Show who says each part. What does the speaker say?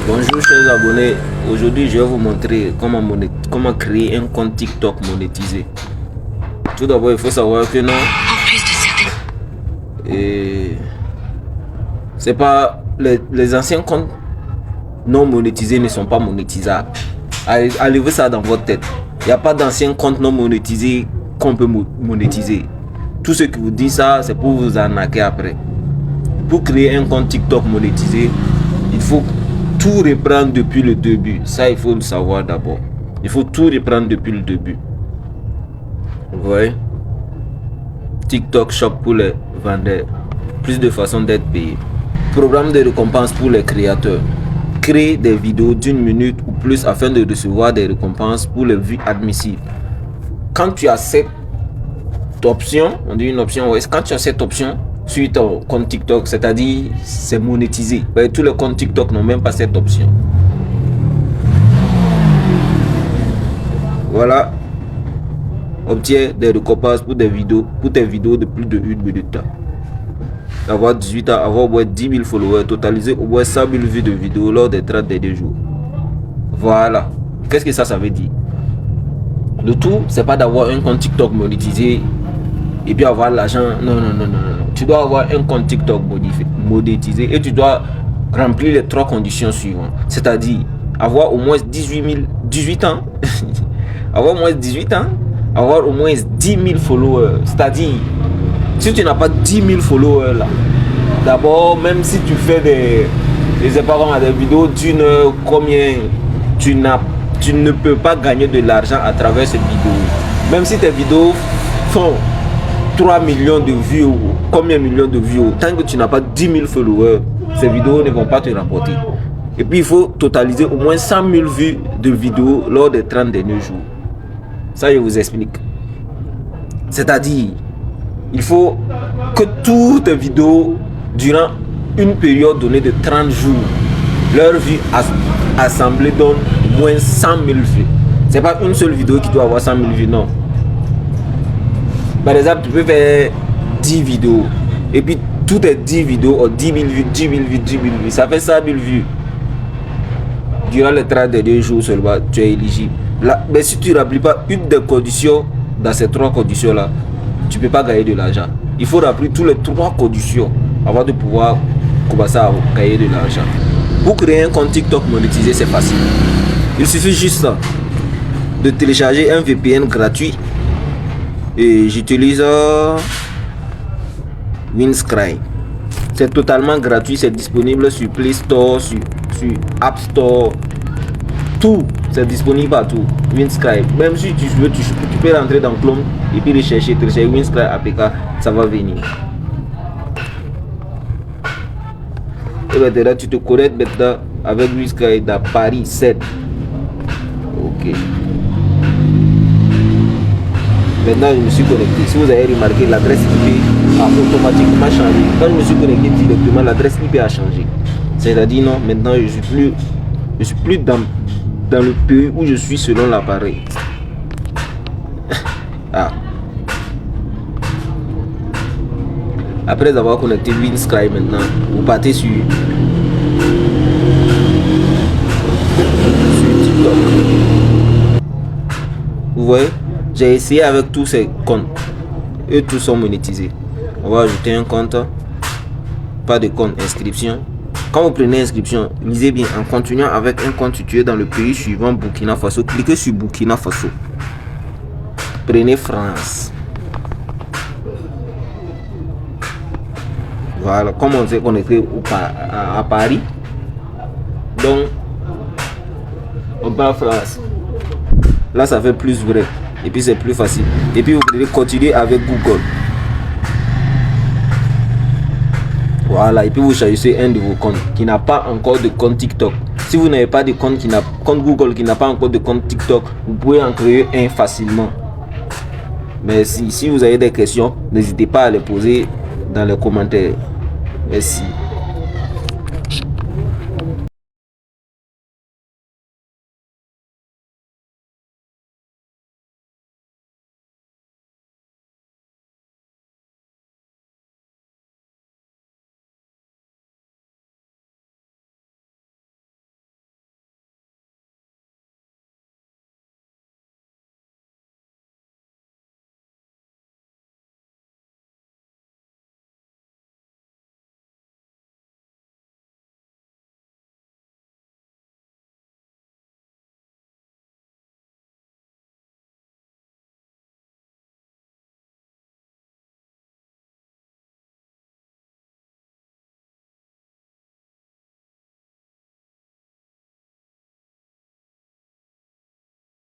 Speaker 1: Bonjour chers abonnés, aujourd'hui je vais vous montrer comment créer un compte TikTok monétisé. Tout d'abord il faut savoir que non, c'est pas les anciens comptes non monétisés ne sont pas monétisables. Allez-vous ça dans votre tête. Il n'y a pas d'anciens comptes non monétisés qu'on peut monétiser. Tout ce qui vous dit ça, c'est pour vous arnaquer après. Pour créer un compte TikTok monétisé, il faut tout reprendre depuis le début. Ça, il faut le savoir d'abord. Il faut tout reprendre depuis le début. Vous voyez? TikTok Shop pour les vendeurs. Plus de façons d'être payé. Programme de récompense pour les créateurs. Créer des vidéos d'une minute ou plus afin de recevoir des récompenses pour les vues admissibles. Quand tu as cette option, on dit une option, ouais, quand tu as cette option sur ton compte TikTok, c'est-à-dire c'est monétisé. Ouais, tous les comptes TikTok n'ont même pas cette option. Voilà. Obtiens des récompenses pour tes vidéos de plus de 1 minute. Avoir 18 ans, avoir au moins 10 000 followers, totaliser au moins 100 000 vues de vidéos lors des 30 derniers jours. Voilà. Qu'est-ce que ça veut dire? Le tout, c'est pas d'avoir un compte TikTok monétisé et puis avoir l'argent. Non. Tu dois avoir un compte TikTok monétisé et tu dois remplir les 3 conditions suivantes. C'est-à-dire avoir au moins 18 ans, avoir au moins 18 ans, avoir au moins 10 000 followers. C'est-à-dire, si tu n'as pas 10 000 followers là, d'abord, même si tu fais des vidéos d'une heure, combien tu ne peux pas gagner de l'argent à travers cette vidéo. Même si tes vidéos font 3 millions de vues, combien de millions de vues, tant que tu n'as pas 10 000 followers, ces vidéos ne vont pas te rapporter. Et puis il faut totaliser au moins 100 000 vues de vidéos lors des 30 derniers jours. Ça, je vous explique. C'est-à-dire, il faut que toutes tes vidéos, durant une période donnée de 30 jours, leur vue assemblée donne au moins 100 000 vues. C'est pas une seule vidéo qui doit avoir 100 000 vues, non. Par exemple, tu peux faire 10 vidéos. Et puis, toutes tes 10 vidéos ont 10 000 vues, 10 000 vues, 10 000 vues. Ça fait 100 000 vues. Durant les 30 derniers jours seulement, tu es éligible. Là, mais si tu ne remplis pas une des conditions, dans ces 3 conditions-là, tu ne peux pas gagner de l'argent. Il faut remplir toutes les 3 conditions avant de pouvoir commencer à gagner de l'argent. Pour créer un compte TikTok monétisé, c'est facile. Il suffit juste de télécharger un VPN gratuit. Et j'utilise Windscribe. C'est totalement gratuit, c'est disponible sur Play Store, sur App Store. Tout, c'est disponible partout. Windscribe. Même si tu veux, tu peux rentrer dans Chrome et puis télécharger Windscribe APK, ça va venir. Et maintenant, tu te connectes maintenant avec Windscribe dans Paris 7. Ok. Maintenant, je me suis connecté. Si vous avez remarqué, l'adresse IP a automatiquement changé. Quand je me suis connecté directement, l'adresse IP a changé. C'est-à-dire, non, maintenant, je suis plus dans le pays où je suis selon l'appareil. Ah. Après avoir connecté Windscribe maintenant, vous partez sur TikTok. Vous voyez? J'ai essayé avec tous ces comptes. Eux tous sont monétisés. On va ajouter un compte. Pas de compte inscription. Quand vous prenez inscription, lisez bien. En continuant avec un compte situé dans le pays suivant Burkina Faso, cliquez sur Burkina Faso. Prenez France. Voilà, comme on s'est connecté à Paris. Donc, on prend France. Là, ça fait plus vrai. Et puis c'est plus facile. Et puis vous devez continuer avec Google. Voilà. Et puis vous choisissez un de vos comptes qui n'a pas encore de compte TikTok. Si vous n'avez pas de compte Google qui n'a pas encore de compte TikTok, vous pouvez en créer un facilement. Mais si vous avez des questions, n'hésitez pas à les poser dans les commentaires. Merci.